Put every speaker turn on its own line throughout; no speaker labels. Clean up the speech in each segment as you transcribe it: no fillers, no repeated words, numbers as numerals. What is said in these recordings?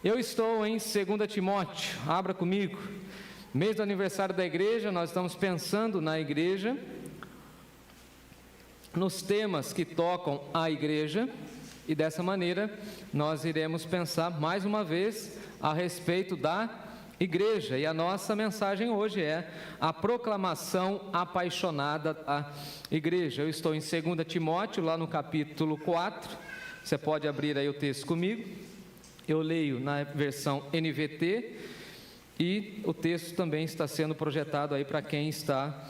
Eu estou em 2 Timóteo, abra comigo. Mês do aniversário da igreja, nós estamos pensando na igreja, nos temas que tocam a igreja, e dessa maneira nós iremos pensar mais uma vez a respeito da igreja. E a nossa mensagem hoje é a proclamação apaixonada da igreja. Eu estou em 2 Timóteo, lá no capítulo 4, você pode abrir aí o texto comigo. Eu leio na versão NVT e o texto também está sendo projetado aí para quem está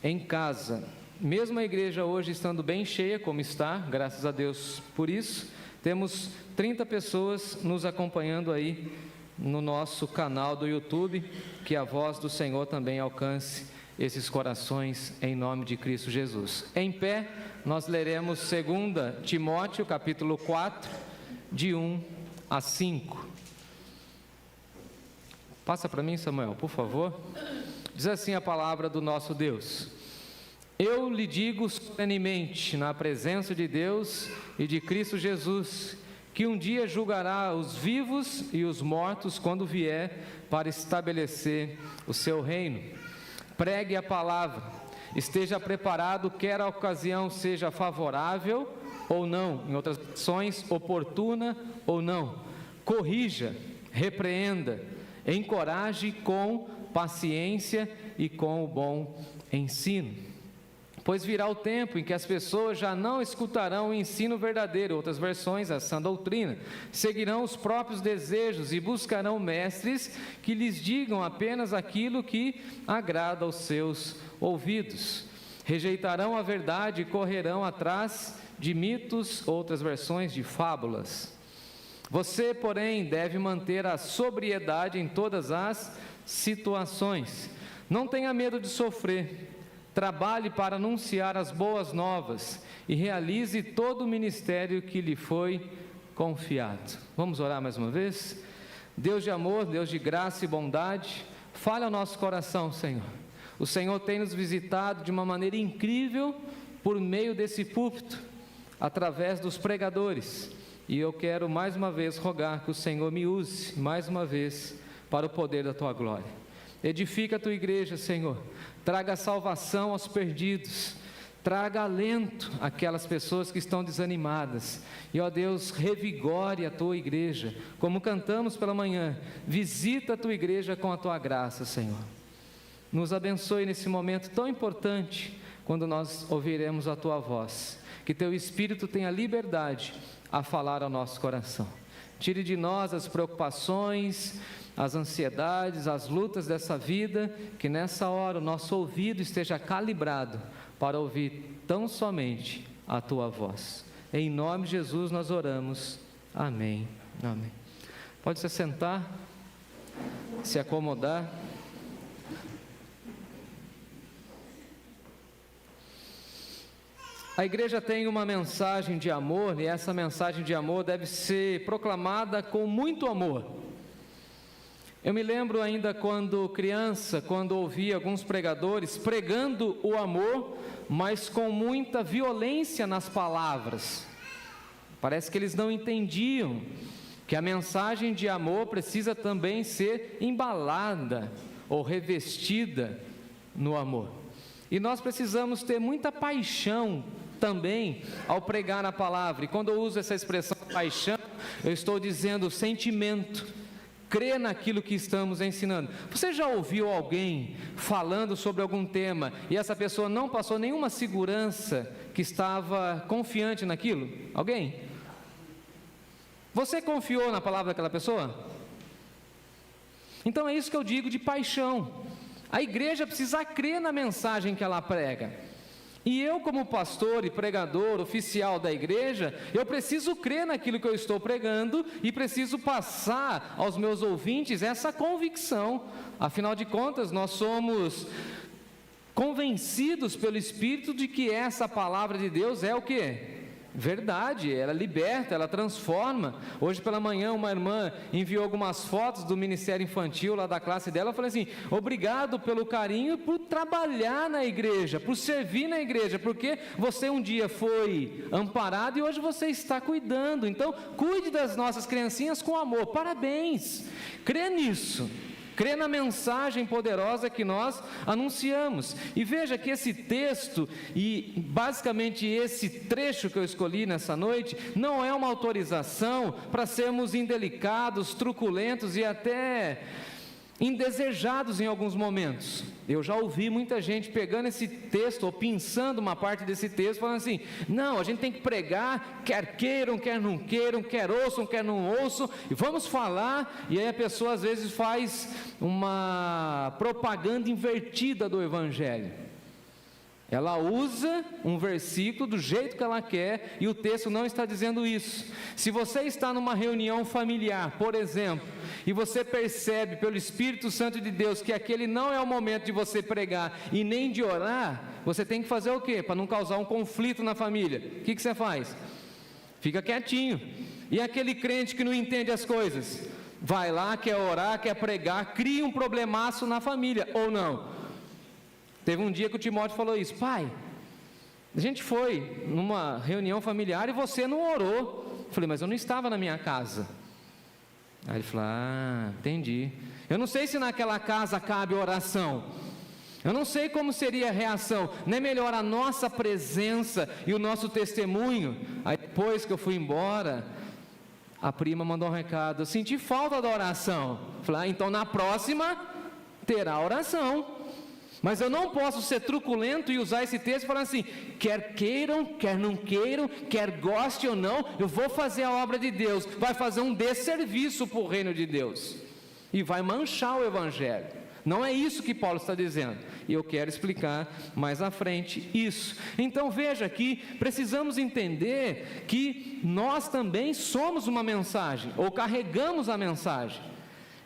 em casa. Mesmo a igreja hoje estando bem cheia como está, graças a Deus por isso, temos 30 pessoas nos acompanhando aí no nosso canal do YouTube, que a voz do Senhor também alcance esses corações em nome de Cristo Jesus. Em pé, nós leremos 2 Timóteo capítulo 4, de 1 a 5. Passa para mim, Samuel, por favor. Diz assim a palavra do nosso Deus: Eu lhe digo solenemente, na presença de Deus e de Cristo Jesus, que um dia julgará os vivos e os mortos quando vier para estabelecer o seu reino. Pregue a palavra, esteja preparado, quer a ocasião seja favorável ou não, em outras versões, oportuna ou não. Corrija, repreenda, encoraje com paciência e com o bom ensino. Pois virá o tempo em que as pessoas já não escutarão o ensino verdadeiro, outras versões, a sã doutrina, seguirão os próprios desejos e buscarão mestres que lhes digam apenas aquilo que agrada aos seus ouvidos. Rejeitarão a verdade e correrão atrás de mitos, outras versões, de fábulas. Você, porém, deve manter a sobriedade em todas as situações. Não tenha medo de sofrer. Trabalhe para anunciar as boas novas e realize todo o ministério que lhe foi confiado. Vamos orar mais uma vez? Deus de amor, Deus de graça e bondade, fale ao nosso coração, Senhor. O Senhor tem nos visitado de uma maneira incrível por meio desse púlpito, através dos pregadores. E eu quero mais uma vez rogar que o Senhor me use mais uma vez para o poder da Tua glória. Edifica a Tua igreja, Senhor. Traga salvação aos perdidos. Traga alento àquelas pessoas que estão desanimadas. E, ó Deus, revigore a Tua igreja. Como cantamos pela manhã, visita a Tua igreja com a Tua graça, Senhor. Nos abençoe nesse momento tão importante, quando nós ouviremos a Tua voz. Que Teu Espírito tenha liberdade a falar ao nosso coração. Tire de nós as preocupações, as ansiedades, as lutas dessa vida, que nessa hora o nosso ouvido esteja calibrado para ouvir tão somente a Tua voz. Em nome de Jesus nós oramos. Amém. Amém. Pode se sentar, se acomodar. A igreja tem uma mensagem de amor, e essa mensagem de amor deve ser proclamada com muito amor. Eu me lembro ainda quando criança, quando ouvi alguns pregadores pregando o amor, mas com muita violência nas palavras. Parece que eles não entendiam que a mensagem de amor precisa também ser embalada ou revestida no amor. E nós precisamos ter muita paixão também ao pregar a palavra. E quando eu uso essa expressão paixão, eu estou dizendo sentimento. Crê naquilo que estamos ensinando. Você já ouviu alguém falando sobre algum tema e essa pessoa não passou nenhuma segurança, que estava confiante naquilo? Alguém? Você confiou na palavra daquela pessoa? Então é isso que eu digo de paixão. A igreja precisa crer na mensagem que ela prega. E eu, como pastor e pregador oficial da igreja, eu preciso crer naquilo que eu estou pregando e preciso passar aos meus ouvintes essa convicção. Afinal de contas, nós somos convencidos pelo Espírito de que essa palavra de Deus é o quê? Verdade, ela liberta, ela transforma. Hoje pela manhã uma irmã enviou algumas fotos do Ministério Infantil lá da classe dela. Eu falei assim: obrigado pelo carinho, por trabalhar na igreja, por servir na igreja, porque você um dia foi amparado e hoje você está cuidando. Então cuide das nossas criancinhas com amor. Parabéns, crê nisso. Crê na mensagem poderosa que nós anunciamos. E veja que esse texto, e basicamente esse trecho que eu escolhi nessa noite, não é uma autorização para sermos indelicados, truculentos e até indesejados em alguns momentos. Eu já ouvi muita gente pegando esse texto, ou pensando uma parte desse texto, falando assim: não, a gente tem que pregar, quer queiram, quer não queiram, quer ouçam, quer não ouçam, e vamos falar. E aí a pessoa às vezes faz uma propaganda invertida do Evangelho. Ela usa um versículo do jeito que ela quer, e o texto não está dizendo isso. Se você está numa reunião familiar, por exemplo, e você percebe pelo Espírito Santo de Deus que aquele não é o momento de você pregar e nem de orar, você tem que fazer o quê? Para não causar um conflito na família. O que você faz? Fica quietinho. E aquele crente que não entende as coisas? Vai lá, quer orar, quer pregar, cria um problemaço na família, ou não? Teve um dia que o Timóteo falou isso: pai, a gente foi numa reunião familiar e você não orou. Eu falei: mas eu não estava na minha casa. Aí ele falou: ah, entendi. Eu não sei se naquela casa cabe oração. Eu não sei como seria a reação. Não é melhor a nossa presença e o nosso testemunho? Aí depois que eu fui embora, a prima mandou um recado: eu senti falta da oração. Eu falei: ah, então na próxima terá oração. Mas eu não posso ser truculento e usar esse texto falando assim: quer queiram, quer não queiram, quer goste ou não, eu vou fazer a obra de Deus. Vai fazer um desserviço para o reino de Deus e vai manchar o Evangelho. Não é isso que Paulo está dizendo, e eu quero explicar mais à frente isso. Então veja que precisamos entender que nós também somos uma mensagem, ou carregamos a mensagem.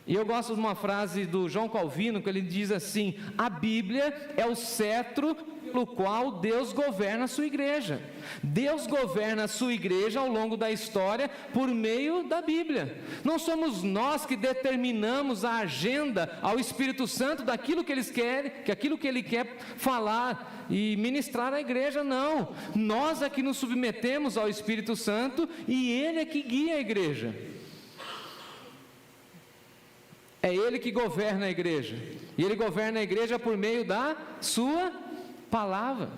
E eu gosto de uma frase do João Calvino, que ele diz assim: a Bíblia é o cetro pelo qual Deus governa a sua igreja. Deus governa a sua igreja ao longo da história por meio da Bíblia. Não somos nós que determinamos a agenda ao Espírito Santo daquilo que eles querem, que aquilo que ele quer falar e ministrar à igreja, não. Nós é que nos submetemos ao Espírito Santo e ele é que guia a igreja. É Ele que governa a igreja, e Ele governa a igreja por meio da sua palavra.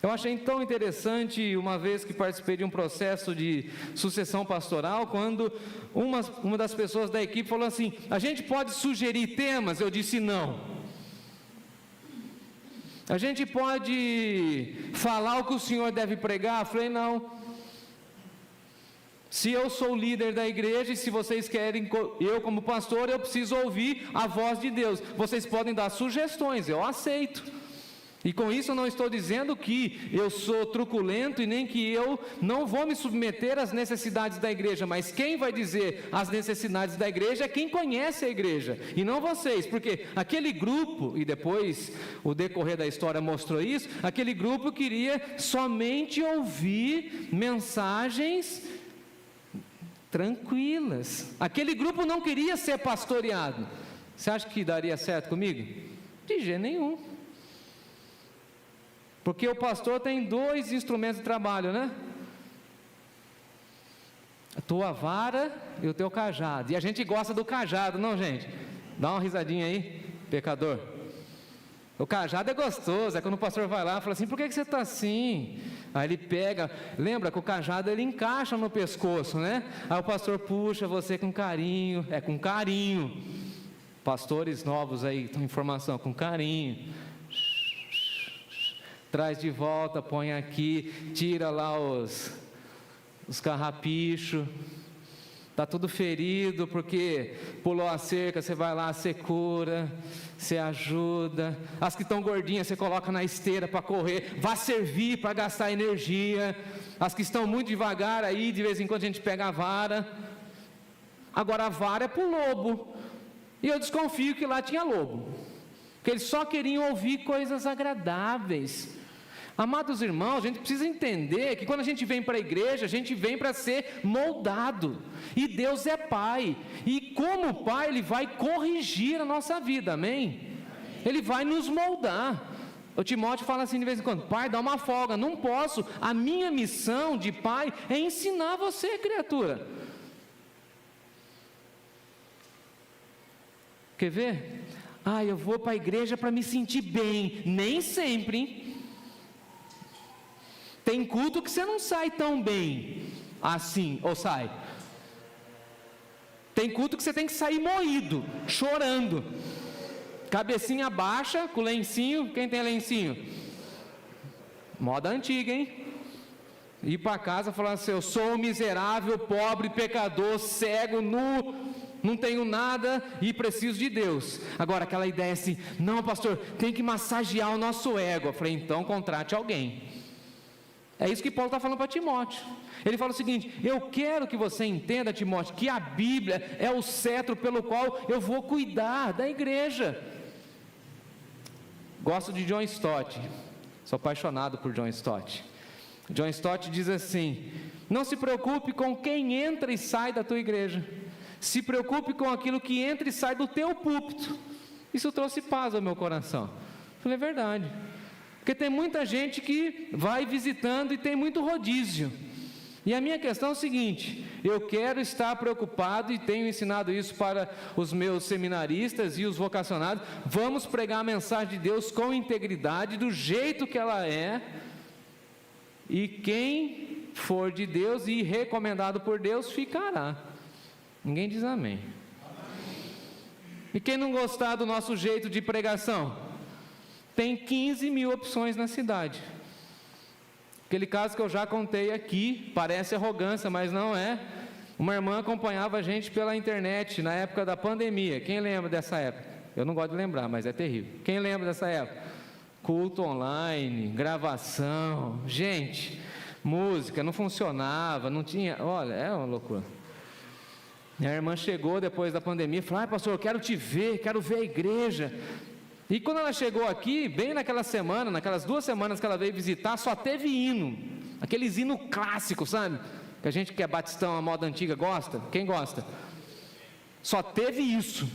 Eu achei tão interessante, uma vez que participei de um processo de sucessão pastoral, quando uma das pessoas da equipe falou assim: a gente pode sugerir temas? Eu disse: não. A gente pode falar o que o senhor deve pregar? Eu falei: não. Se eu sou o líder da igreja e se vocês querem, eu como pastor, eu preciso ouvir a voz de Deus. Vocês podem dar sugestões, eu aceito. E com isso eu não estou dizendo que eu sou truculento e nem que eu não vou me submeter às necessidades da igreja, mas quem vai dizer as necessidades da igreja é quem conhece a igreja, e não vocês, porque aquele grupo, e depois o decorrer da história mostrou isso, aquele grupo queria somente ouvir mensagens tranquilas. Aquele grupo não queria ser pastoreado. Você acha que daria certo comigo? De jeito nenhum. Porque o pastor tem 2 instrumentos de trabalho, né? A tua vara e o teu cajado. E a gente gosta do cajado, não, gente? Dá uma risadinha aí, pecador. O cajado é gostoso, é quando o pastor vai lá e fala assim: por que você está assim? Aí ele pega, lembra que o cajado ele encaixa no pescoço, né? Aí o pastor puxa você com carinho, é com carinho. Pastores novos aí, informação, com carinho. Traz de volta, põe aqui, tira lá os carrapichos. Está tudo ferido porque pulou a cerca, você vai lá, você cura, você ajuda. As que estão gordinhas, você coloca na esteira para correr, vai servir para gastar energia. As que estão muito devagar aí, de vez em quando a gente pega a vara. Agora a vara é para o lobo, e eu desconfio que lá tinha lobo, porque eles só queriam ouvir coisas agradáveis. Amados irmãos, a gente precisa entender que quando a gente vem para a igreja, a gente vem para ser moldado, e Deus é Pai, e como Pai, Ele vai corrigir a nossa vida, amém? Ele vai nos moldar. O Timóteo fala assim de vez em quando: pai, dá uma folga, não posso, a minha missão de pai é ensinar você, criatura. Quer ver? Eu vou para a igreja para me sentir bem. Nem sempre, hein? Tem culto que você não sai tão bem assim, ou sai? Tem culto que você tem que sair moído, chorando, cabecinha baixa, com lencinho. Quem tem lencinho? Moda antiga, hein? Ir para casa e falar assim: eu sou um miserável, pobre, pecador, cego, nu, não tenho nada e preciso de Deus. Agora aquela ideia assim: não, pastor, tem que massagear o nosso ego. Eu falei: então contrate alguém. É isso que Paulo está falando para Timóteo. Ele fala o seguinte: eu quero que você entenda, Timóteo, que a Bíblia é o cetro pelo qual eu vou cuidar da igreja. Gosto de John Stott, sou apaixonado por John Stott. John Stott diz assim: não se preocupe com quem entra e sai da tua igreja, se preocupe com aquilo que entra e sai do teu púlpito. Isso trouxe paz ao meu coração. Eu falei: é verdade, porque tem muita gente que vai visitando e tem muito rodízio. E a minha questão é o seguinte: eu quero estar preocupado, e tenho ensinado isso para os meus seminaristas e os vocacionados. Vamos pregar a mensagem de Deus com integridade, do jeito que ela é, e quem for de Deus e recomendado por Deus ficará. Ninguém diz amém. E quem não gostar do nosso jeito de pregação, tem 15 mil opções na cidade. Aquele caso que eu já contei aqui, parece arrogância, mas não é. Uma irmã acompanhava a gente pela internet na época da pandemia. Quem lembra dessa época? Eu não gosto de lembrar, mas é terrível. Quem lembra dessa época? Culto online, gravação, gente, música, não funcionava, não tinha, olha, é uma loucura. E a irmã chegou depois da pandemia e falou: pastor, eu quero te ver, quero ver a igreja. E quando ela chegou aqui, bem naquela semana, naquelas 2 semanas que ela veio visitar, só teve hino, aqueles hinos clássicos, sabe? Que a gente que é batistão, a moda antiga, gosta. Quem gosta? Só teve isso.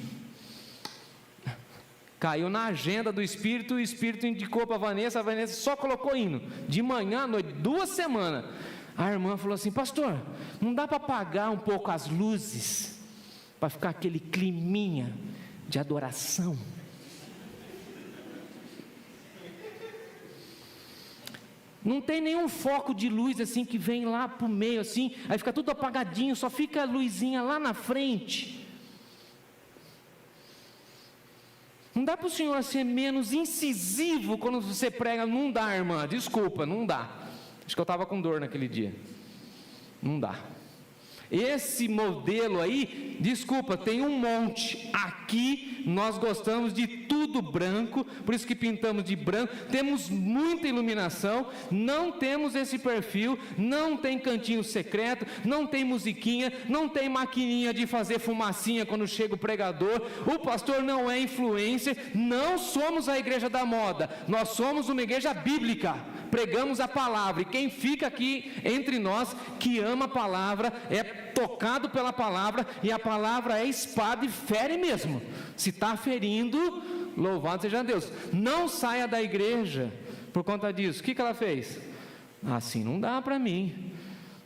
Caiu na agenda do Espírito, o Espírito indicou para a Vanessa só colocou hino, de manhã à noite, 2 semanas. A irmã falou assim: pastor, não dá para apagar um pouco as luzes, para ficar aquele climinha de adoração? Não tem nenhum foco de luz assim que vem lá para o meio assim, aí fica tudo apagadinho, só fica a luzinha lá na frente. Não dá para o senhor ser menos incisivo quando você prega? Não dá, irmã, desculpa, não dá. Acho que eu estava com dor naquele dia. Não dá. Esse modelo aí, desculpa, tem um monte. Aqui nós gostamos de tudo branco, por isso que pintamos de branco. Temos muita iluminação, não temos esse perfil, não tem cantinho secreto, não tem musiquinha, não tem maquininha de fazer fumacinha quando chega o pregador. O pastor não é influencer, não somos a igreja da moda, nós somos uma igreja bíblica. Pregamos a palavra, e quem fica aqui entre nós, que ama a palavra, é tocado pela palavra, e a palavra é espada e fere mesmo. Se está ferindo, louvado seja Deus. Não saia da igreja por conta disso. O que ela fez? Assim não dá para mim.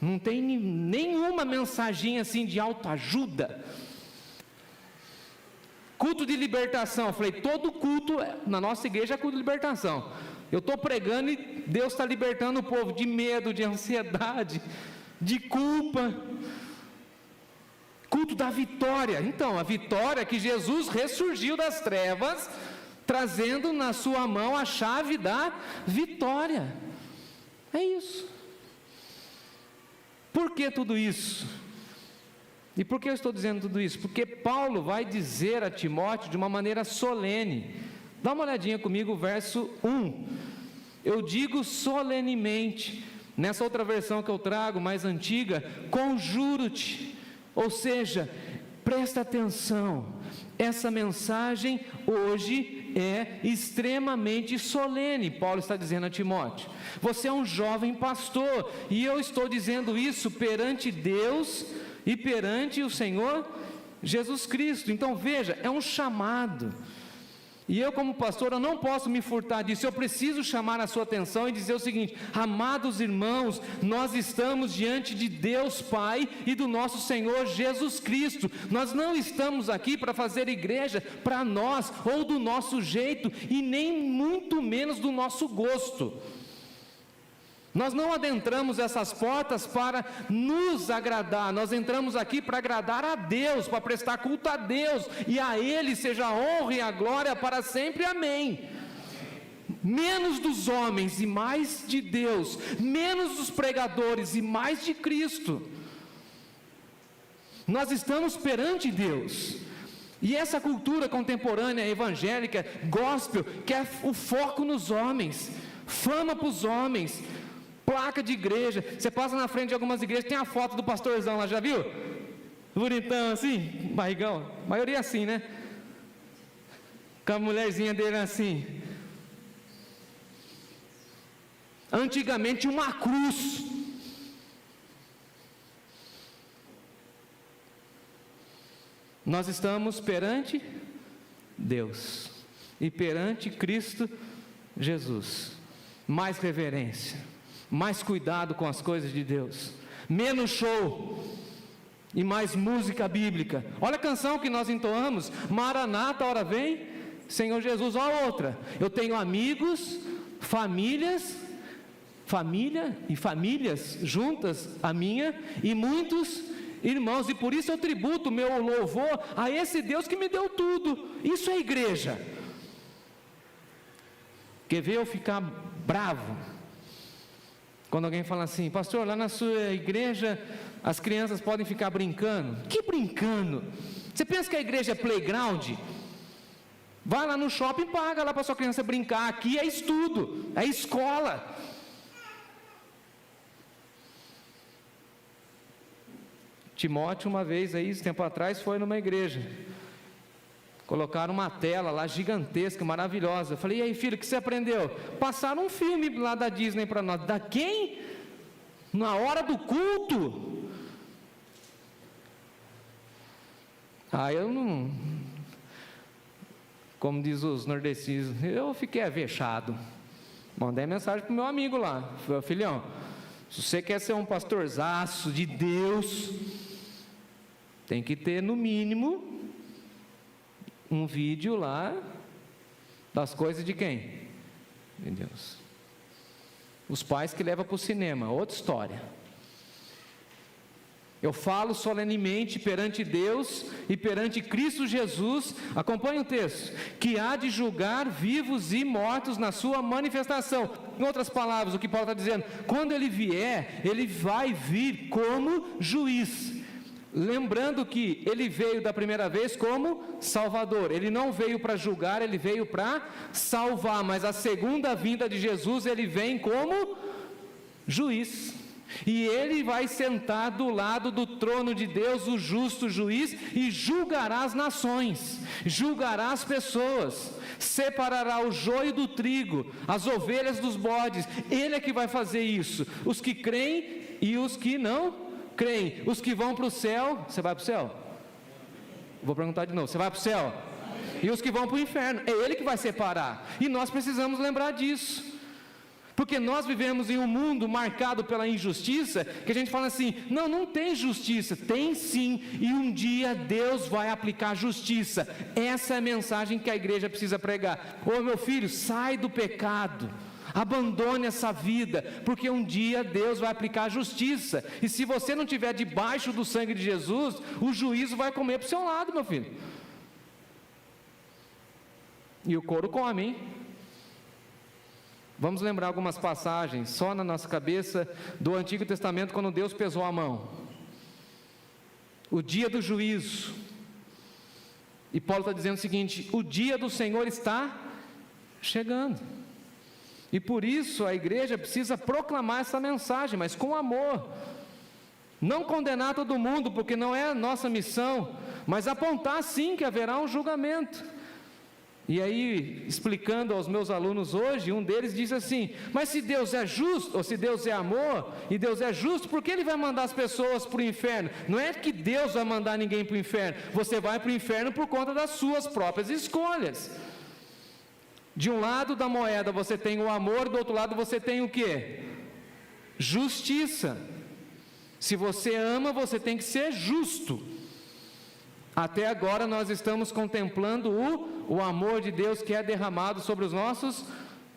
Não tem nenhuma mensaginha assim de autoajuda. Culto de libertação. Eu falei: todo culto na nossa igreja é culto de libertação. Eu estou pregando e Deus está libertando o povo de medo, de ansiedade, de culpa. Culto da vitória. Então, a vitória é que Jesus ressurgiu das trevas, trazendo na sua mão a chave da vitória. É isso. Por que tudo isso? E por que eu estou dizendo tudo isso? Porque Paulo vai dizer a Timóteo de uma maneira solene. Dá uma olhadinha comigo, o verso 1. Eu digo solenemente, nessa outra versão que eu trago, mais antiga, conjuro-te. Ou seja, presta atenção, essa mensagem hoje é extremamente solene, Paulo está dizendo a Timóteo. Você é um jovem pastor, e eu estou dizendo isso perante Deus e perante o Senhor Jesus Cristo. Então veja, é um chamado. E eu, como pastor, eu não posso me furtar disso. Eu preciso chamar a sua atenção e dizer o seguinte: amados irmãos, nós estamos diante de Deus Pai e do nosso Senhor Jesus Cristo. Nós não estamos aqui para fazer igreja para nós, ou do nosso jeito, e nem muito menos do nosso gosto. Nós não adentramos essas portas para nos agradar, nós entramos aqui para agradar a Deus, para prestar culto a Deus, e a Ele seja a honra e a glória para sempre, amém. Menos dos homens e mais de Deus, menos dos pregadores e mais de Cristo. Nós estamos perante Deus. E essa cultura contemporânea, evangélica, gospel, quer o foco nos homens, fama para os homens, placa de igreja. Você passa na frente de algumas igrejas, tem a foto do pastorzão lá, já viu? Bonitão assim, barrigão, a maioria assim, né? Com a mulherzinha dele assim. Antigamente uma cruz. Nós estamos perante Deus e perante Cristo Jesus. Mais reverência, mais cuidado com as coisas de Deus, menos show e mais música bíblica. Olha a canção que nós entoamos: Maranata, ora vem, Senhor Jesus. Olha outra: eu tenho amigos, família e famílias juntas a minha, e muitos irmãos, e por isso eu tributo meu louvor a esse Deus que me deu tudo. Isso é igreja. Quer ver eu ficar bravo quando alguém fala assim: pastor, lá na sua igreja as crianças podem ficar brincando? Que brincando? Você pensa que a igreja é playground? Vai lá no shopping e paga lá para sua criança brincar. Aqui é estudo, é escola. Timóteo, uma vez aí, tempo atrás, foi numa igreja. Colocaram uma tela lá gigantesca, maravilhosa. Eu falei: e aí, filho, o que você aprendeu? Passaram um filme lá da Disney para nós. Da quem? Na hora do culto? Eu não... Como diz os nordestinos, eu fiquei avexado. Mandei mensagem para o meu amigo lá. Falei: filhão, se você quer ser um pastorzaço de Deus, tem que ter no mínimo um vídeo lá das coisas de quem? De Deus. Os pais que levam para o cinema, outra história. Eu falo solenemente perante Deus e perante Cristo Jesus, acompanhe o texto, que há de julgar vivos e mortos na sua manifestação. Em outras palavras, o que Paulo está dizendo: quando ele vier, ele vai vir como juiz. Lembrando que ele veio da primeira vez como Salvador, ele não veio para julgar, ele veio para salvar, mas a segunda vinda de Jesus, ele vem como juiz, e ele vai sentar do lado do trono de Deus, o justo juiz, e julgará as nações, julgará as pessoas, separará o joio do trigo, as ovelhas dos bodes. Ele é que vai fazer isso, os que creem e os que não creem, os que vão para o céu. Você vai para o céu? Vou perguntar de novo: você vai para o céu? E os que vão para o inferno, é ele que vai separar, e nós precisamos lembrar disso, porque nós vivemos em um mundo marcado pela injustiça, que a gente fala assim: não tem justiça. Tem sim, e um dia Deus vai aplicar justiça. Essa é a mensagem que a igreja precisa pregar. Ô meu filho, sai do pecado, abandone essa vida, porque um dia Deus vai aplicar justiça, e se você não estiver debaixo do sangue de Jesus, o juízo vai comer para o seu lado, meu filho, e o couro come, hein? Vamos lembrar algumas passagens, só na nossa cabeça, do Antigo Testamento, quando Deus pesou a mão, o dia do juízo, e Paulo está dizendo o seguinte: o dia do Senhor está chegando. E por isso a igreja precisa proclamar essa mensagem, mas com amor. Não condenar todo mundo, porque não é a nossa missão, mas apontar sim que haverá um julgamento. E aí, explicando aos meus alunos hoje, um deles disse assim: mas se Deus é justo, ou se Deus é amor, e Deus é justo, por que Ele vai mandar as pessoas para o inferno? Não é que Deus vai mandar ninguém para o inferno, você vai para o inferno por conta das suas próprias escolhas. De um lado da moeda você tem o amor, do outro lado você tem o quê? Justiça. Se você ama, você tem que ser justo. Até agora nós estamos contemplando o amor de Deus que é derramado sobre os nossos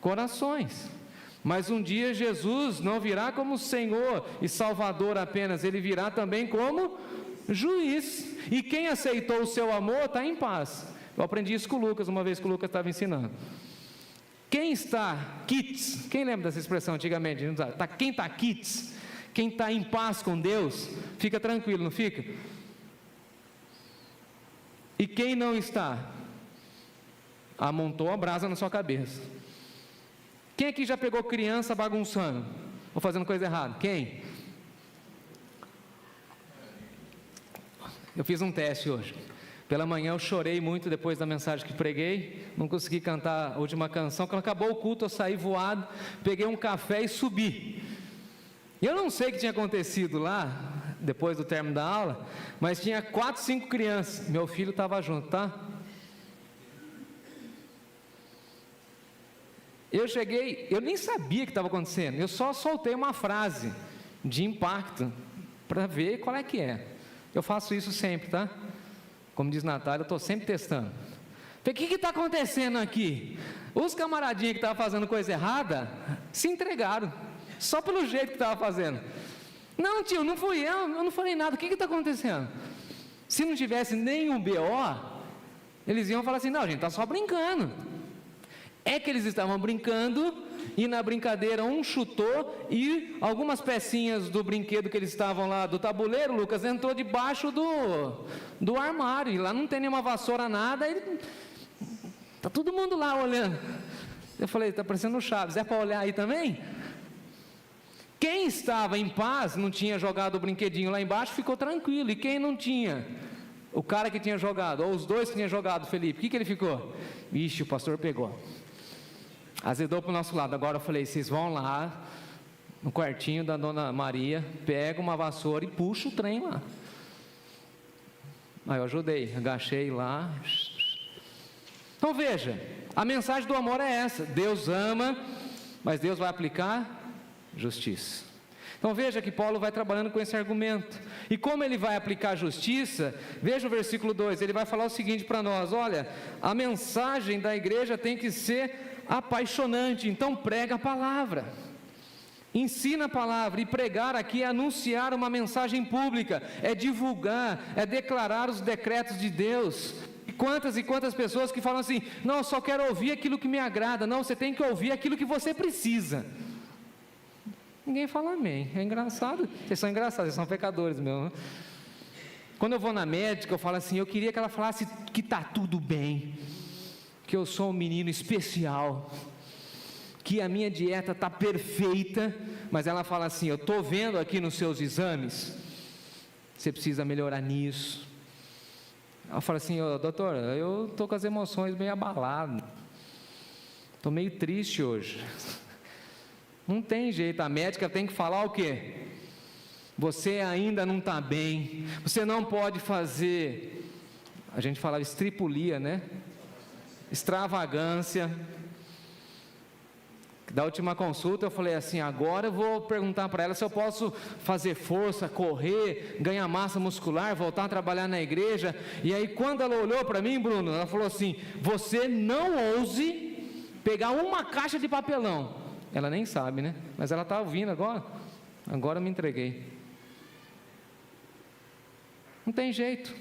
corações. Mas um dia Jesus não virá como Senhor e Salvador apenas, Ele virá também como juiz. E quem aceitou o seu amor está em paz. Eu aprendi isso com o Lucas, uma vez que o Lucas estava ensinando. Quem está quites, quem lembra dessa expressão antigamente? Quem está quites, quem está em paz com Deus, fica tranquilo, não fica? E quem não está, amontou a brasa na sua cabeça. Quem aqui já pegou criança bagunçando, ou fazendo coisa errada? Quem? Eu fiz um teste hoje. Pela manhã eu chorei muito depois da mensagem que preguei, não consegui cantar a última canção. Quando acabou o culto eu saí voado, peguei um café e subi. E eu não sei o que tinha acontecido lá, depois do término da aula, mas tinha 4, 5 crianças, meu filho estava junto, tá? Eu cheguei, eu nem sabia o que estava acontecendo, eu só soltei uma frase de impacto, para ver qual é que é. Eu faço isso sempre, tá? Como diz Natália, eu estou sempre testando. Falei, o que está acontecendo aqui? Os camaradinhos que estavam fazendo coisa errada, se entregaram, só pelo jeito que estava fazendo. Não, tio, não fui eu não falei nada, o que está acontecendo? Se não tivesse nenhum BO, eles iam falar assim, não, a gente está só brincando. É que eles estavam brincando, e na brincadeira um chutou, e algumas pecinhas do brinquedo que eles estavam lá, do tabuleiro, Lucas, entrou debaixo do armário, e lá não tem nenhuma vassoura, nada, está todo mundo lá olhando. Eu falei, está parecendo o Chaves, é para olhar aí também? Quem estava em paz, não tinha jogado o brinquedinho lá embaixo, ficou tranquilo. E quem não tinha? O cara que tinha jogado, ou os dois que tinham jogado, Felipe, o que ele ficou? Ixi, o pastor pegou. Azedou para o nosso lado. Agora eu falei, vocês vão lá, no quartinho da dona Maria, pega uma vassoura e puxa o trem lá. Aí eu ajudei, agachei lá. Então veja, a mensagem do amor é essa. Deus ama, mas Deus vai aplicar justiça. Então veja que Paulo vai trabalhando com esse argumento. E como ele vai aplicar justiça, veja o versículo 2, ele vai falar o seguinte para nós: olha, a mensagem da igreja tem que ser apaixonante, então prega a palavra. Ensina a palavra, e pregar aqui é anunciar uma mensagem pública, é divulgar, é declarar os decretos de Deus. E quantas pessoas que falam assim, não, eu só quero ouvir aquilo que me agrada. Não, você tem que ouvir aquilo que você precisa. Ninguém fala amém, é engraçado, vocês são engraçados, vocês são pecadores mesmo. Quando eu vou na médica, eu falo assim, eu queria que ela falasse que está tudo bem, que eu sou um menino especial, que a minha dieta está perfeita, mas ela fala assim, eu estou vendo aqui nos seus exames, você precisa melhorar nisso. Ela fala assim, doutor, eu estou com as emoções meio abaladas, estou meio triste hoje. Não tem jeito, a médica tem que falar o quê? Você ainda não está bem, você não pode fazer, a gente falava estripulia, né? Extravagância. Da última consulta eu falei assim, agora eu vou perguntar para ela se eu posso fazer força, correr, ganhar massa muscular, voltar a trabalhar na igreja. E aí quando ela olhou para mim, Bruno, ela falou assim, você não ouse pegar uma caixa de papelão. Ela nem sabe, né? Mas ela está ouvindo agora. Agora eu me entreguei. Não tem jeito.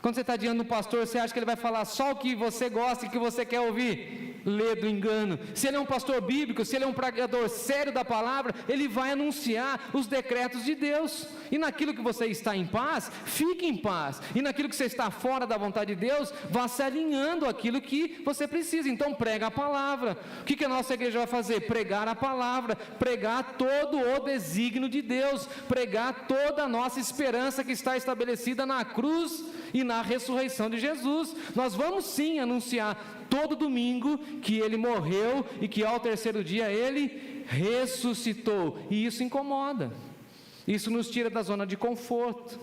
Quando você está diante do pastor, você acha que ele vai falar só o que você gosta e que você quer ouvir? Lê do engano. Se ele é um pastor bíblico, se ele é um pregador sério da palavra, ele vai anunciar os decretos de Deus. E naquilo que você está em paz, fique em paz. E naquilo que você está fora da vontade de Deus, vá se alinhando àquilo que você precisa. Então prega a palavra. O que a nossa igreja vai fazer? Pregar a palavra, pregar todo o desígnio de Deus, pregar toda a nossa esperança que está estabelecida na cruz e na na ressurreição de Jesus. Nós vamos sim anunciar todo domingo que Ele morreu e que ao terceiro dia Ele ressuscitou. E isso incomoda. Isso nos tira da zona de conforto.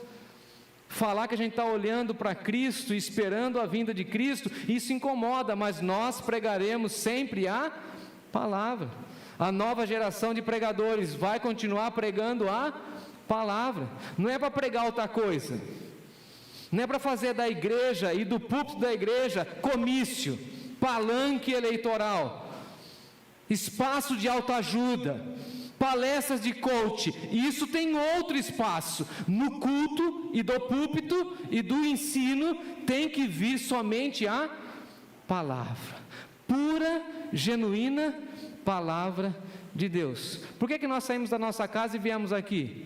Falar que a gente está olhando para Cristo, esperando a vinda de Cristo, isso incomoda, mas nós pregaremos sempre a palavra. A nova geração de pregadores vai continuar pregando a palavra. Não é para pregar outra coisa. Não é para fazer da igreja e do púlpito da igreja comício, palanque eleitoral, espaço de autoajuda, palestras de coach. Isso tem outro espaço. No culto e do púlpito e do ensino tem que vir somente a palavra, pura, genuína palavra de Deus. Por que nós saímos da nossa casa e viemos aqui?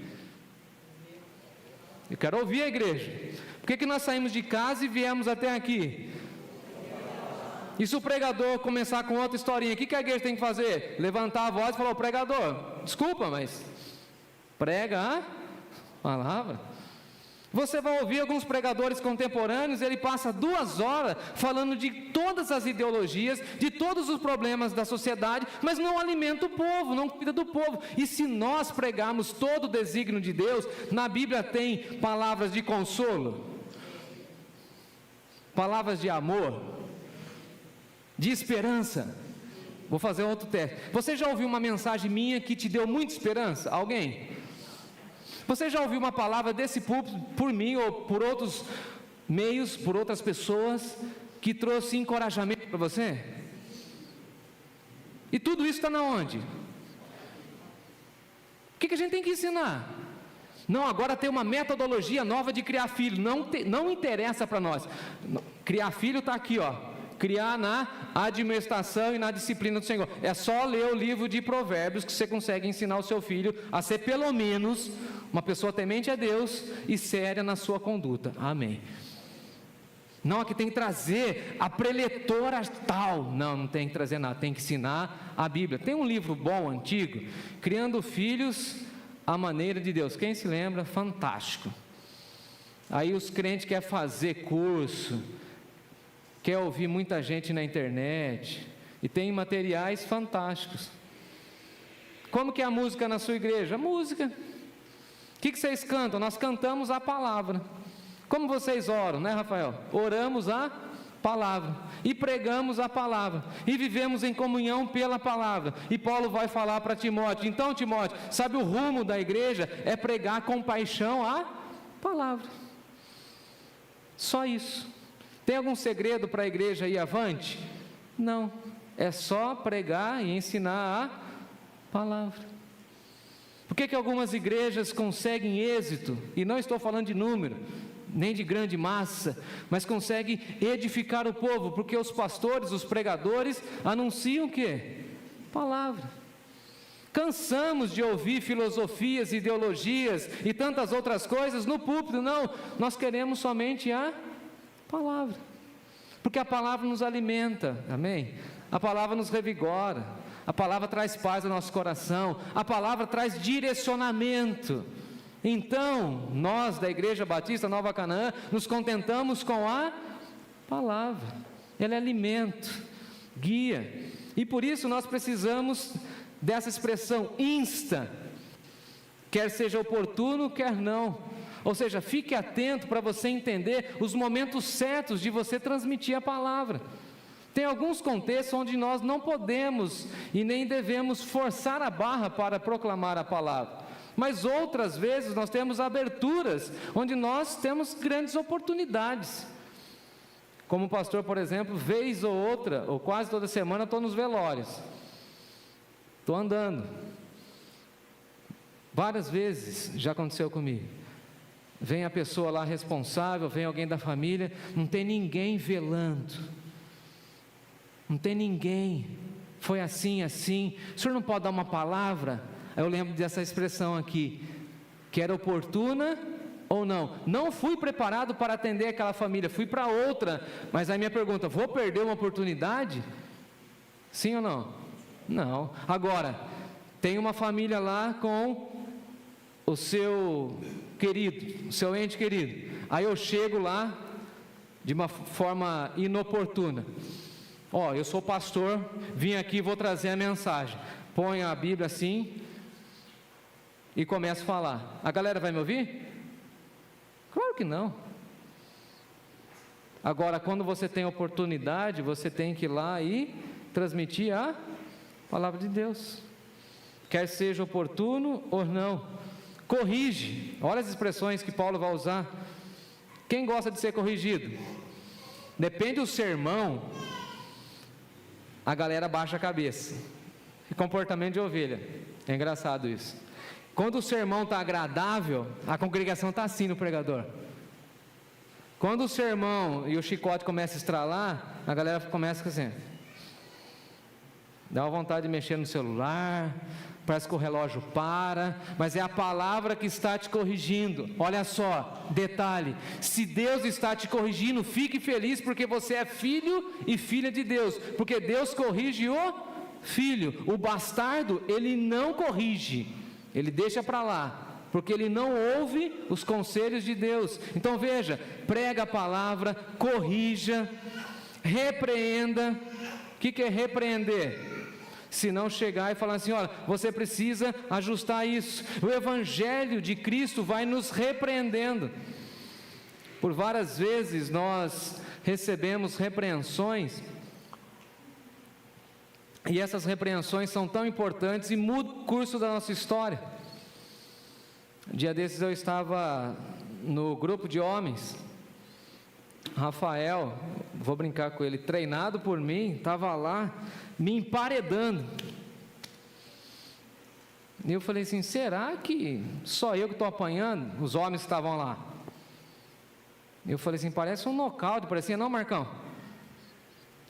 Eu quero ouvir a igreja. Por que nós saímos de casa e viemos até aqui? E se o pregador começar com outra historinha, o que a igreja tem que fazer? Levantar a voz e falar: o pregador, desculpa, mas prega a palavra. Você vai ouvir alguns pregadores contemporâneos, ele passa 2 horas falando de todas as ideologias, de todos os problemas da sociedade, mas não alimenta o povo, não cuida do povo. E se nós pregarmos todo o desígnio de Deus, na Bíblia tem palavras de consolo, palavras de amor, de esperança. Vou fazer outro teste. Você já ouviu uma mensagem minha que te deu muita esperança? Alguém? Você já ouviu uma palavra desse púlpito, por mim ou por outros meios, por outras pessoas, que trouxe encorajamento para você? E tudo isso está na onde? O que a gente tem que ensinar? Não, agora tem uma metodologia nova de criar filho. Não interessa para nós. Criar filho está aqui, ó. Criar na administração e na disciplina do Senhor. É só ler o livro de Provérbios que você consegue ensinar o seu filho a ser pelo menos uma pessoa temente a Deus e séria na sua conduta. Amém. Não, aqui tem que trazer a preletora tal. Não tem que trazer nada, tem que ensinar a Bíblia. Tem um livro bom, antigo, Criando Filhos à Maneira de Deus. Quem se lembra? Fantástico. Aí os crentes querem fazer curso, quer ouvir muita gente na internet, e tem materiais fantásticos. Como que é a música na sua igreja? Música. O que vocês cantam? Nós cantamos a palavra. Como vocês oram, né, Rafael? Oramos a palavra, e pregamos a palavra, e vivemos em comunhão pela palavra. E Paulo vai falar para Timóteo: então, Timóteo, sabe o rumo da igreja? É pregar com paixão a palavra. Só isso. Tem algum segredo para a igreja ir avante? Não, é só pregar e ensinar a palavra. Por que algumas igrejas conseguem êxito? E não estou falando de número, nem de grande massa, mas conseguem edificar o povo, porque os pastores, os pregadores, anunciam o quê? Palavra. Cansamos de ouvir filosofias, ideologias e tantas outras coisas no púlpito. Não, nós queremos somente a palavra, porque a palavra nos alimenta, amém? A palavra nos revigora, a palavra traz paz ao nosso coração, a palavra traz direcionamento. Então, nós da Igreja Batista Nova Canaã, nos contentamos com a palavra. Ela é alimento, guia, e por isso nós precisamos dessa expressão insta, quer seja oportuno, quer não. Ou seja, fique atento para você entender os momentos certos de você transmitir a palavra. Tem alguns contextos onde nós não podemos e nem devemos forçar a barra para proclamar a palavra. Mas outras vezes nós temos aberturas onde nós temos grandes oportunidades. Como pastor, por exemplo, vez ou outra, ou quase toda semana, estou nos velórios. Estou andando. Várias vezes já aconteceu comigo. Vem a pessoa lá responsável, vem alguém da família, não tem ninguém velando. Não tem ninguém, foi assim, assim, o senhor não pode dar uma palavra? Aí eu lembro dessa expressão aqui, que era oportuna ou não. Não fui preparado para atender aquela família, fui para outra, mas aí minha pergunta: vou perder uma oportunidade? Sim ou não? Não. Agora, tem uma família lá com o seu querido, o seu ente querido, aí eu chego lá, de uma forma inoportuna. Eu sou pastor, vim aqui, vou trazer a mensagem. Põe a Bíblia assim e começo a falar. A galera vai me ouvir? Claro que não. Agora, quando você tem oportunidade, você tem que ir lá e transmitir a palavra de Deus. Quer seja oportuno ou não. Corrige. Olha as expressões que Paulo vai usar. Quem gosta de ser corrigido? Depende do sermão, a galera baixa a cabeça. Comportamento de ovelha. É engraçado isso. Quando o sermão está agradável, a congregação está assim no pregador. Quando o sermão e o chicote começa a estralar, a galera começa assim. Dá uma vontade de mexer no celular, parece que o relógio para, mas é a palavra que está te corrigindo. Olha só, detalhe, se Deus está te corrigindo, fique feliz, porque você é filho e filha de Deus, porque Deus corrige o filho. O bastardo, ele não corrige, ele deixa para lá, porque ele não ouve os conselhos de Deus. Então veja, prega a palavra, corrija, repreenda. O que é repreender? Se não chegar e falar assim, olha, você precisa ajustar isso. O Evangelho de Cristo vai nos repreendendo. Por várias vezes nós recebemos repreensões, e essas repreensões são tão importantes e mudam o curso da nossa história. Um dia desses eu estava no grupo de homens, Rafael, vou brincar com ele, treinado por mim, estava lá me emparedando. E eu falei assim, será que só eu que estou apanhando? Os homens que estavam lá. Eu falei assim, parece um nocaute, parecia, não, Marcão?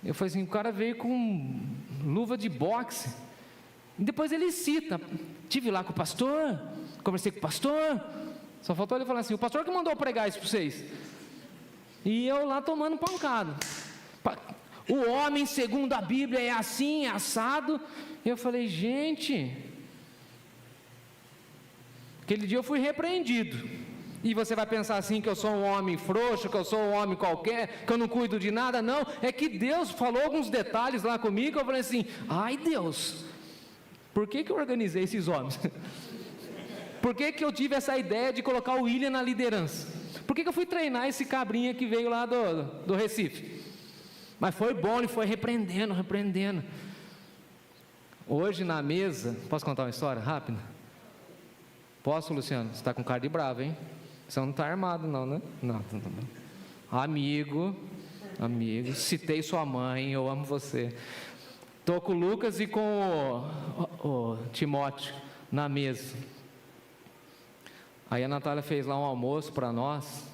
Eu falei assim, o cara veio com luva de boxe. E depois ele cita, estive lá com o pastor, conversei com o pastor, só faltou ele falar assim, o pastor que mandou pregar isso para vocês. E eu lá tomando pancada. O homem segundo a Bíblia é assim, é assado. E eu falei, gente, aquele dia eu fui repreendido. E você vai pensar assim, que eu sou um homem frouxo, que eu sou um homem qualquer, que eu não cuido de nada. Não, é que Deus falou alguns detalhes lá comigo. Eu falei assim, ai Deus, por que eu organizei esses homens? Por que eu tive essa ideia de colocar o William na liderança? Por que eu fui treinar esse cabrinha que veio lá do Recife? Mas foi bom, ele foi repreendendo. Hoje na mesa, posso contar uma história rápida? Posso, Luciano? Você está com cara de bravo, hein? Você não está armado não, né? Não. Amigo, citei sua mãe, eu amo você. Estou com o Lucas e com o Timóteo na mesa. Aí a Natália fez lá um almoço para nós.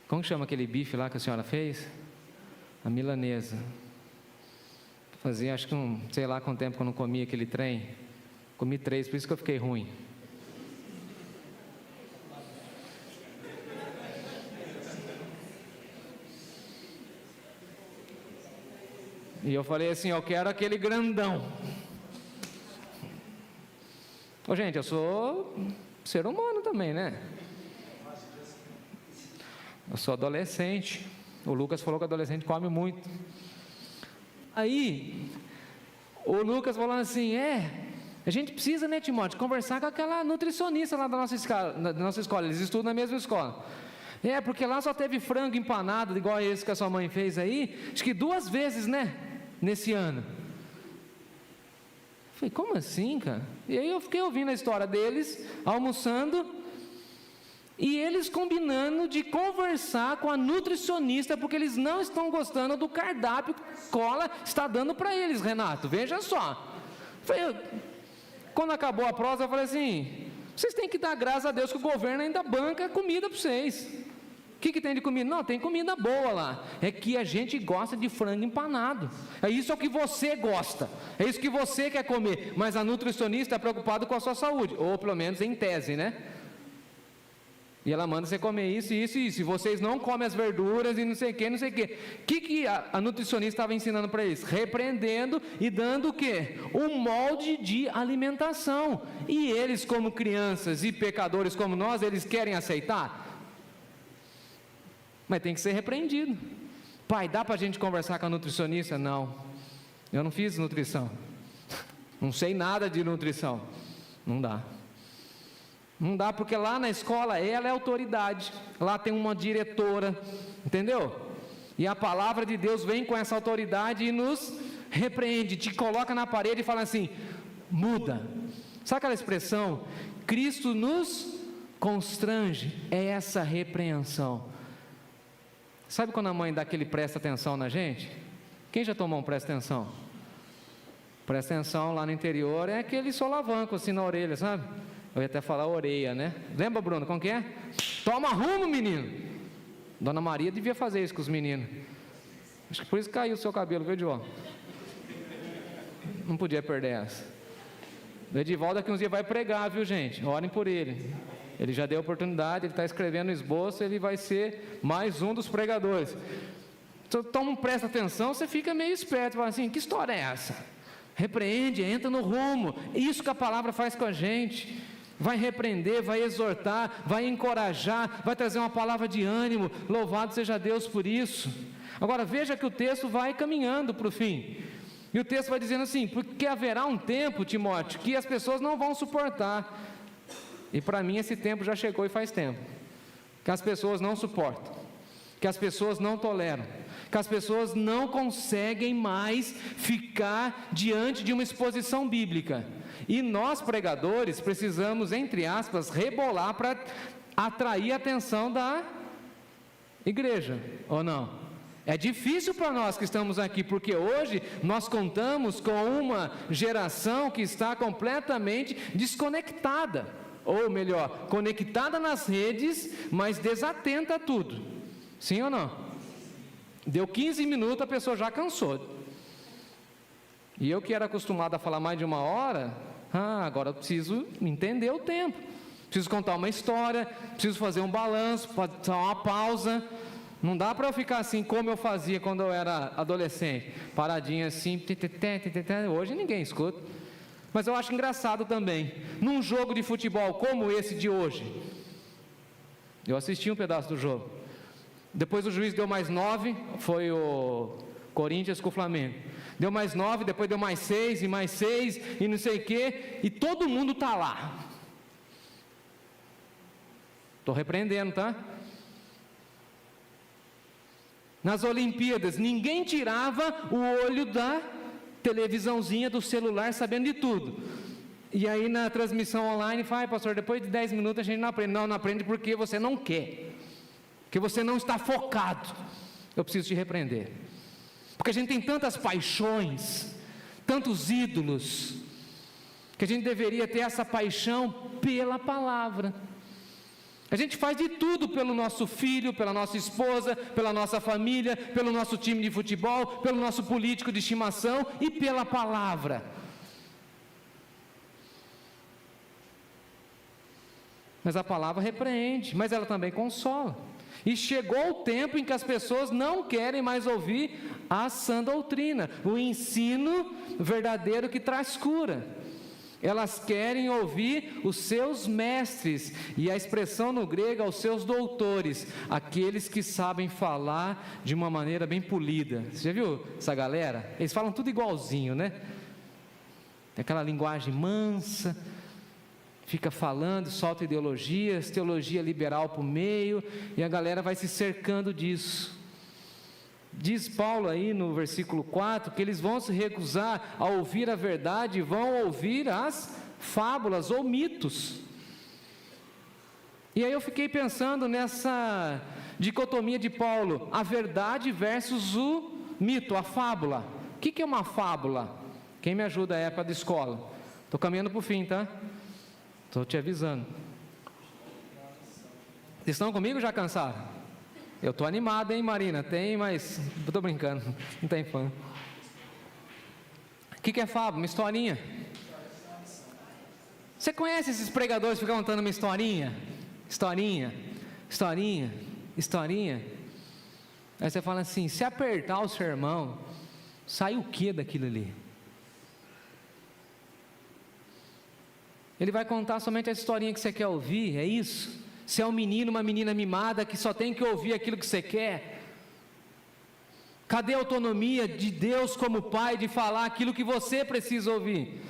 Como chama aquele bife lá que a senhora fez? A milanesa. Fazia acho que sei lá quanto tempo que eu não comia aquele trem. Comi 3, por isso que eu fiquei ruim. E eu falei assim, eu quero aquele grandão. Gente, eu sou ser humano também, né? Eu sou adolescente. O Lucas falou que adolescente come muito. Aí, o Lucas falando assim, a gente precisa, né, Timóteo, conversar com aquela nutricionista lá da nossa escola, eles estudam na mesma escola. Porque lá só teve frango empanado, igual esse que a sua mãe fez aí, acho que 2 vezes, né, nesse ano. Falei, como assim, cara? E aí eu fiquei ouvindo a história deles, almoçando, e eles combinando de conversar com a nutricionista, porque eles não estão gostando do cardápio que a escola está dando para eles, Renato, veja só. Quando acabou a prosa, eu falei assim, vocês têm que dar graças a Deus que o governo ainda banca comida para vocês. O que tem de comida? Não, tem comida boa lá. É que a gente gosta de frango empanado. É isso que você gosta. É isso que você quer comer. Mas a nutricionista é preocupada com a sua saúde. Ou pelo menos em tese, né? E ela manda você comer isso, isso e isso. E vocês não comem as verduras e não sei o que, não sei o que. O que a nutricionista estava ensinando para eles? Repreendendo e dando o quê? Um molde de alimentação. E eles, como crianças e pecadores como nós, eles querem aceitar? mas tem que ser repreendido. Pai, dá para a gente conversar com a nutricionista? Não, eu não fiz nutrição, não sei nada de nutrição. Não dá. Não dá, porque lá na escola ela é autoridade, lá tem uma diretora, entendeu? E a palavra de Deus vem com essa autoridade e nos repreende, te coloca na parede e fala assim: muda. Sabe aquela expressão, Cristo nos constrange? É essa repreensão. Sabe quando a mãe dá aquele presta atenção na gente? Quem já tomou um presta atenção? Presta atenção lá no interior, é aquele solavanco assim na orelha, sabe? Eu ia até falar orelha, né? Lembra, Bruno, como que é? Toma rumo, menino. Dona Maria devia fazer isso com os meninos. Acho que por isso caiu o seu cabelo, viu, João? Não podia perder essa. O Edivaldo daqui uns dias vai pregar, viu, gente? Orem por ele. Ele já deu oportunidade, ele está escrevendo o esboço, ele vai ser mais um dos pregadores. Então, presta atenção, você fica meio esperto, fala assim: que história é essa? Repreende, entra no rumo. Isso que a palavra faz com a gente. Vai repreender, vai exortar, vai encorajar, vai trazer uma palavra de ânimo. Louvado seja Deus por isso. Agora veja que o texto vai caminhando para o fim. E o texto vai dizendo assim: porque haverá um tempo, Timóteo, que as pessoas não vão suportar. E para mim esse tempo já chegou e faz tempo. Que as pessoas não suportam, que as pessoas não toleram, que as pessoas não conseguem mais ficar diante de uma exposição bíblica. E nós pregadores precisamos, entre aspas, rebolar para atrair a atenção da igreja, ou não? É difícil para nós que estamos aqui, porque hoje nós contamos com uma geração que está completamente desconectada, ou melhor, conectada nas redes, mas desatenta a tudo. Sim ou não? Deu 15 minutos, a pessoa já cansou. E eu que era acostumado a falar mais de uma hora, agora eu preciso entender o tempo. Preciso contar uma história, preciso fazer um balanço, fazer uma pausa. Não dá para eu ficar assim como eu fazia quando eu era adolescente, paradinho assim, hoje ninguém escuta. Mas eu acho engraçado também, num jogo de futebol como esse de hoje, eu assisti um pedaço do jogo, depois o juiz deu mais 9, foi o Corinthians com o Flamengo, deu mais 9, depois deu mais 6, e mais 6, e não sei o que, e todo mundo está lá. Estou repreendendo, tá? Nas Olimpíadas, ninguém tirava o olho da televisãozinha do celular sabendo de tudo. E aí na transmissão online, fala: pastor, depois de 10 minutos a gente não aprende. Não aprende porque você não quer, porque você não está focado. Eu preciso te repreender, porque a gente tem tantas paixões, tantos ídolos, que a gente deveria ter essa paixão pela palavra. A gente faz de tudo pelo nosso filho, pela nossa esposa, pela nossa família, pelo nosso time de futebol, pelo nosso político de estimação e pela palavra. Mas a palavra repreende, mas ela também consola. E chegou o tempo em que as pessoas não querem mais ouvir a sã doutrina, o ensino verdadeiro que traz cura. Elas querem ouvir os seus mestres, e a expressão no grego é os seus doutores, aqueles que sabem falar de uma maneira bem polida. Você já viu essa galera? Eles falam tudo igualzinho, né? Tem aquela linguagem mansa, fica falando, solta ideologias, teologia liberal para o meio, e a galera vai se cercando disso. Diz Paulo aí no versículo 4, que eles vão se recusar a ouvir a verdade, e vão ouvir as fábulas ou mitos. E aí eu fiquei pensando nessa dicotomia de Paulo, a verdade versus o mito, a fábula. O que é uma fábula? Quem me ajuda à época da escola? Estou caminhando para o fim, tá? Estou te avisando. Vocês estão comigo ou já cansaram? Eu estou animado, hein, Marina? Tem, mas estou brincando, não tem fã. O que é fábula? Uma historinha. Você conhece esses pregadores que ficam contando uma historinha? Historinha, historinha, historinha. Aí você fala assim: se apertar o sermão, sai o que daquilo ali? Ele vai contar somente a historinha que você quer ouvir, é isso? Você é um menino, uma menina mimada que só tem que ouvir aquilo que você quer. Cadê a autonomia de Deus como Pai de falar aquilo que você precisa ouvir?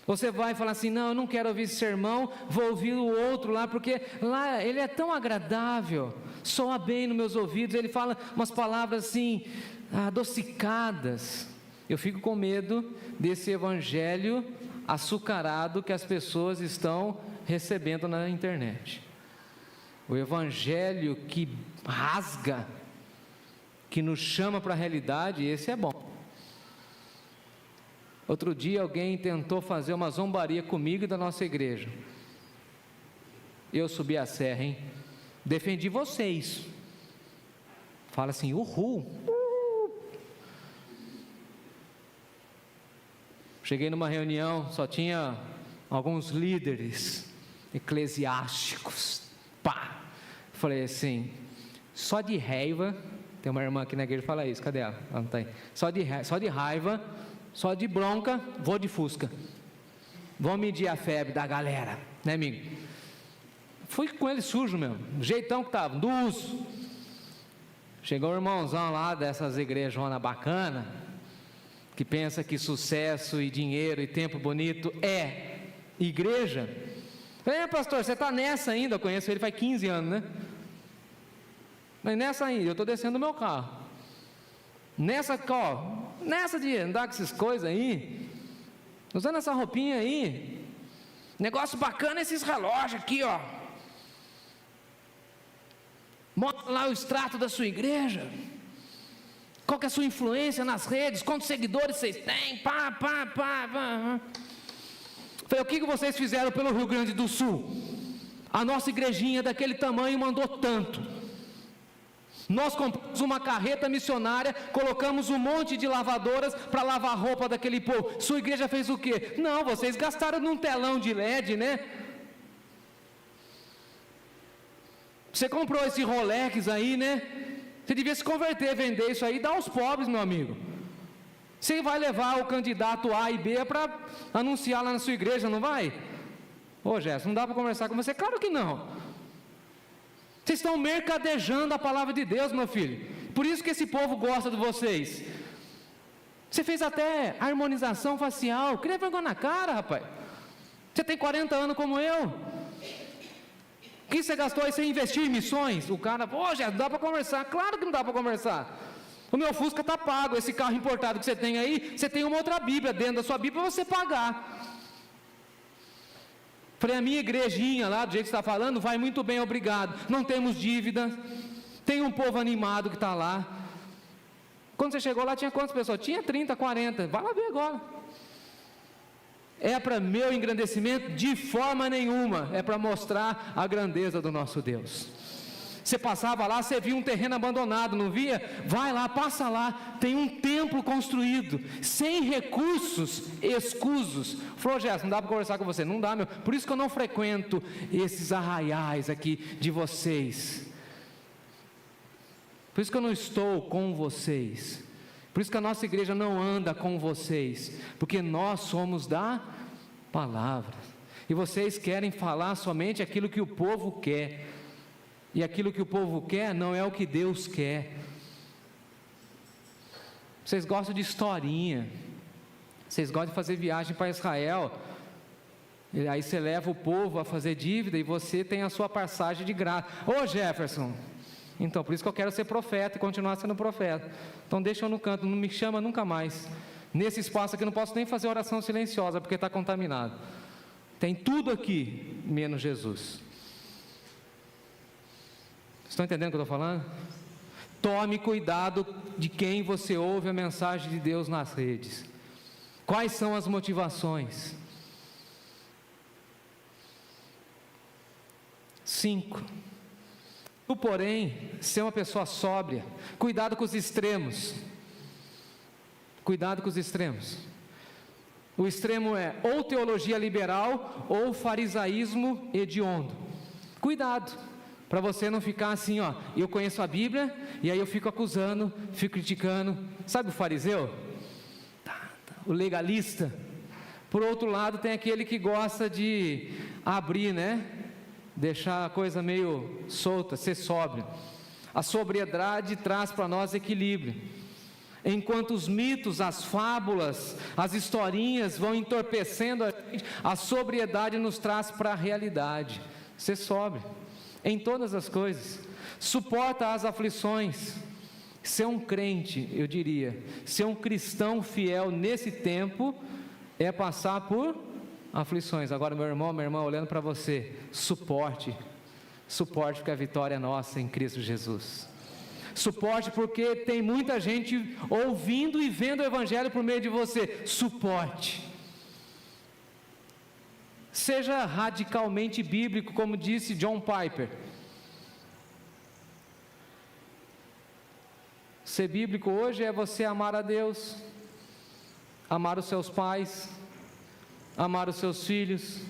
Você vai falar assim, não, eu não quero ouvir esse sermão, vou ouvir o outro lá, porque lá ele é tão agradável, soa bem nos meus ouvidos, ele fala umas palavras assim, adocicadas. Eu fico com medo desse evangelho açucarado que as pessoas estão recebendo na internet. O evangelho que rasga, que nos chama para a realidade, esse é bom. Outro dia alguém tentou fazer uma zombaria comigo e da nossa igreja. Eu subi a serra, hein? Defendi vocês. Fala assim, uhul. Cheguei numa reunião, só tinha alguns líderes eclesiásticos. Pá! Falei assim, só de raiva, tem uma irmã aqui na igreja que fala isso, cadê ela? Ela não tem. Só de raiva, só de bronca, vou de Fusca. Vou medir a febre da galera, né, amigo? Fui com ele sujo mesmo, do jeitão que estava, do uso. Chegou um irmãozão lá dessas igrejonas bacana, que pensa que sucesso e dinheiro e tempo bonito é igreja. Pastor, você está nessa ainda? Eu conheço ele faz 15 anos, né? Mas nessa ainda, eu estou descendo do meu carro. Nessa de andar com essas coisas aí, usando essa roupinha aí, negócio bacana esses relógios aqui, ó. Mostra lá o extrato da sua igreja. Qual que é a sua influência nas redes? Quantos seguidores vocês têm? Pá. Falei, o que vocês fizeram pelo Rio Grande do Sul? A nossa igrejinha daquele tamanho mandou tanto. Nós compramos uma carreta missionária, colocamos um monte de lavadoras para lavar a roupa daquele povo. Sua igreja fez o quê? Não, vocês gastaram num telão de LED, né? Você comprou esse Rolex aí, né? Você devia se converter, vender isso aí e dar aos pobres, meu amigo. Você vai levar o candidato A e B para anunciar lá na sua igreja, não vai? Ô Gerson, não dá para conversar com você? Claro que não. Vocês estão mercadejando a palavra de Deus, meu filho. Por isso que esse povo gosta de vocês. Você fez até harmonização facial. Cria vergonha na cara, rapaz. Você tem 40 anos como eu. O que você gastou aí? Você investiu em missões? O cara, já não dá para conversar. Claro que não dá para conversar. O meu Fusca está pago. Esse carro importado que você tem aí, você tem uma outra Bíblia dentro da sua Bíblia para você pagar. Falei, a minha igrejinha lá, do jeito que você está falando, vai muito bem, obrigado. Não temos dívida. Tem um povo animado que está lá. Quando você chegou lá, tinha quantas pessoas? Tinha 30, 40. Vai lá ver agora. É para meu engrandecimento? De forma nenhuma. É para mostrar a grandeza do nosso Deus. Você passava lá, você via um terreno abandonado, não via? Vai lá, passa lá, tem um templo construído, sem recursos escusos. Falou, Gerson, não dá para conversar com você? Não dá, meu. Por isso que eu não frequento esses arraiais aqui de vocês. Por isso que eu não estou com vocês. Por isso que a nossa igreja não anda com vocês. Porque nós somos da palavra. E vocês querem falar somente aquilo que o povo quer. E aquilo que o povo quer não é o que Deus quer. Vocês gostam de historinha. Vocês gostam de fazer viagem para Israel. E aí você leva o povo a fazer dívida e você tem a sua passagem de graça. Ô Jefferson, então por isso que eu quero ser profeta e continuar sendo profeta. Então deixa eu no canto, não me chama nunca mais. Nesse espaço aqui eu não posso nem fazer oração silenciosa porque está contaminado. Tem tudo aqui, menos Jesus. Estão entendendo o que eu estou falando? Tome cuidado de quem você ouve a mensagem de Deus nas redes. Quais são as motivações? 5. Tu, porém, ser uma pessoa sóbria. Cuidado com os extremos. Cuidado com os extremos. O extremo é ou teologia liberal ou farisaísmo hediondo. Cuidado. Para você não ficar assim, eu conheço a Bíblia, e aí eu fico acusando, fico criticando. Sabe o fariseu? O legalista. Por outro lado, tem aquele que gosta de abrir, deixar a coisa meio solta, ser sóbrio. A sobriedade traz para nós equilíbrio. Enquanto os mitos, as fábulas, as historinhas vão entorpecendo a gente, a sobriedade nos traz para a realidade. Ser sóbrio em todas as coisas. Suporta as aflições. Ser um crente, eu diria, ser um cristão fiel nesse tempo é passar por aflições. Agora, meu irmão, minha irmã, olhando para você, suporte, porque a vitória é nossa em Cristo Jesus. Suporte, porque tem muita gente ouvindo e vendo o Evangelho por meio de você. Suporte. Seja radicalmente bíblico, como disse John Piper. Ser bíblico hoje é você amar a Deus, amar os seus pais, amar os seus filhos,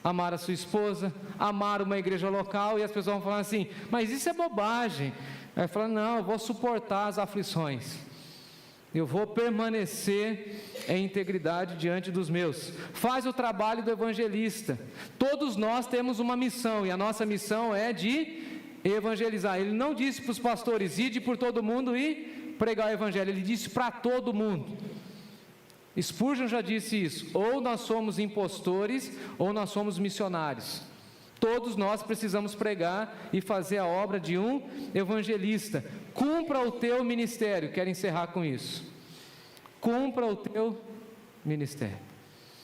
amar a sua esposa, amar uma igreja local, e as pessoas vão falar assim, mas isso é bobagem. Aí fala, não, eu vou suportar as aflições, eu vou permanecer em integridade diante dos meus. Faz o trabalho do evangelista. Todos nós temos uma missão, e a nossa missão é de evangelizar. Ele não disse para os pastores, ide por todo mundo e pregar o evangelho, ele disse para todo mundo. Spurgeon já disse isso, ou nós somos impostores, ou nós somos missionários. Todos nós precisamos pregar e fazer a obra de um evangelista. Cumpra o teu ministério. Quero encerrar com isso. Cumpra o teu ministério.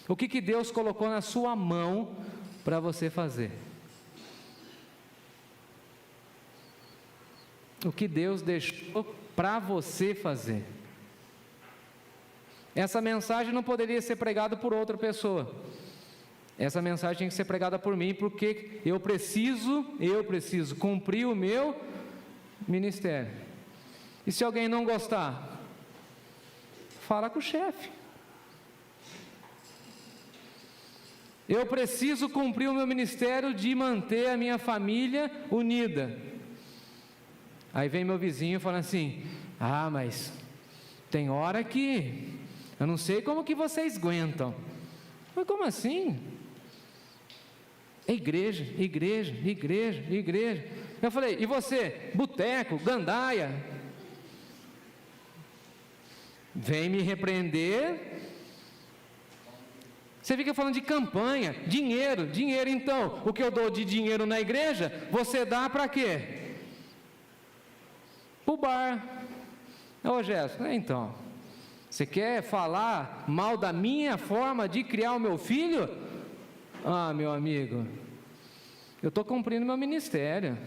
O que Deus colocou na sua mão para você fazer? O que Deus deixou para você fazer? Essa mensagem não poderia ser pregada por outra pessoa. Essa mensagem tem que ser pregada por mim, porque eu preciso cumprir o meu ministério. E se alguém não gostar, fala com o chefe. Eu preciso cumprir o meu ministério de manter a minha família unida. Aí vem meu vizinho falando assim, mas tem hora que eu não sei como que vocês aguentam. Mas como assim? Igreja. Eu falei, e você? Boteco, gandaia? Vem me repreender. Você fica falando de campanha, dinheiro. Então, o que eu dou de dinheiro na igreja, você dá para quê? Para o bar. Ô Gerson, então, você quer falar mal da minha forma de criar o meu filho? Meu amigo, eu estou cumprindo meu ministério.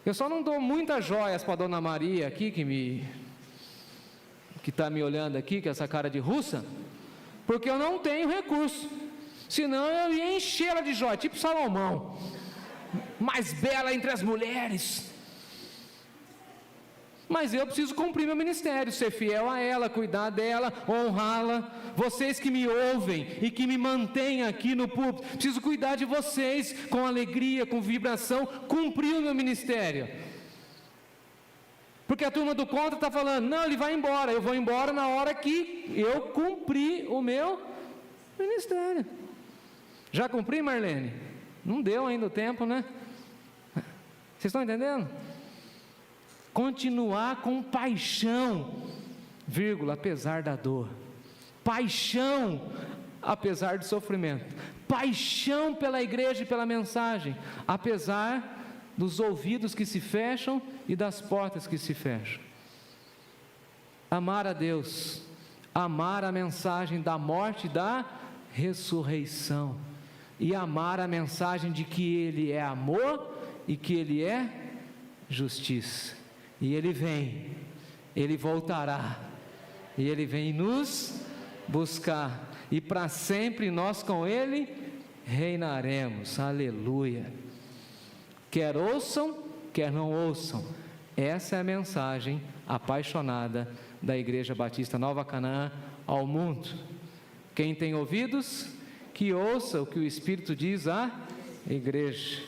Eu só não dou muitas joias para a Dona Maria aqui, que está me olhando aqui, com essa cara de russa, porque eu não tenho recurso. Senão eu ia encher ela de joia, tipo Salomão, mais bela entre as mulheres. Mas eu preciso cumprir meu ministério, ser fiel a ela, cuidar dela, honrá-la. Vocês que me ouvem e que me mantêm aqui no púlpito, preciso cuidar de vocês com alegria, com vibração, cumprir o meu ministério. Porque a turma do contra está falando, não, ele vai embora, eu vou embora na hora que eu cumprir o meu ministério. Já cumpri, Marlene? Não deu ainda o tempo, né? Vocês estão entendendo? Continuar com paixão, apesar da dor. Paixão, apesar do sofrimento. Paixão pela igreja e pela mensagem, apesar dos ouvidos que se fecham e das portas que se fecham. Amar a Deus, amar a mensagem da morte e da ressurreição, e amar a mensagem de que Ele é amor e que Ele é justiça. E Ele vem, Ele voltará, e Ele vem nos buscar, e para sempre nós com Ele reinaremos, aleluia. Quer ouçam, quer não ouçam, essa é a mensagem apaixonada da Igreja Batista Nova Canaã ao mundo. Quem tem ouvidos, que ouça o que o Espírito diz à igreja.